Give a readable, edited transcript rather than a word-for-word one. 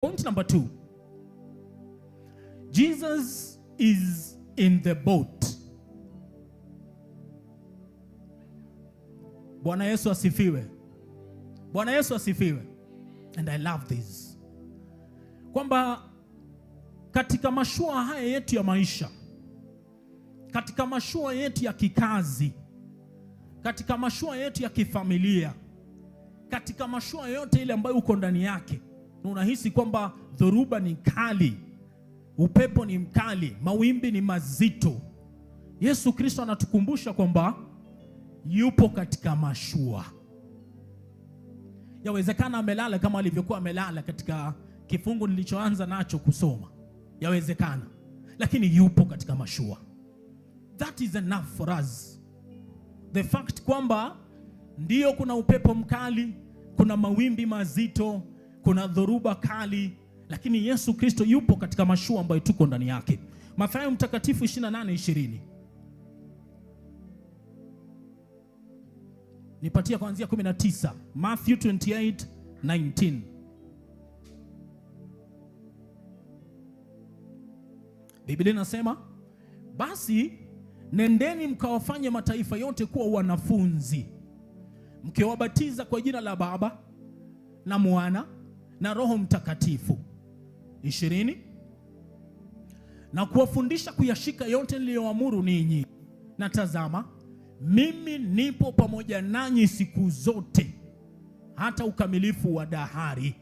Point number 2. Jesus is in the boat. Bwana Yesu asifiwe. Bwana Yesu asifiwe. And I love this. Kwamba katika mashua haya yetu ya maisha, katika mashua yetu ya kikazi, katika mashua yetu ya kifamilia, katika mashua yote ile ambayo uko ndani yake, na unahisi kwamba dhoruba ni kali, upepo ni mkali, mawimbi ni mazito, Yesu Kristo anatukumbusha kwamba yupo katika mashua. Yawezekana amelala kama alivyokuwa amelala katika kifungu nilichoanza nacho kusoma. Yawezekana, lakini yupo katika mashua. That is enough for us. The fact kwamba ndio kuna upepo mkali, kuna mawimbi mazito, kuna dhoruba kali, lakini Yesu Kristo yupo katika mashua ambayo tuko ndani yake. Mathayo mtakatifu 28:20. Nipatia kuanzia 19. Matthew 28:19. Biblia inasema, basi nendeni mkawafanye mataifa yote kuwa wanafunzi, mkiwabatiza kwa jina la Baba na Mwana na Roho Mtakatifu. 20. Na kuwafundisha kuyashika yote niliyoamuru ninyi, na tazama, mimi nipo pamoja nanyi siku zote hata ukamilifu wa dahari.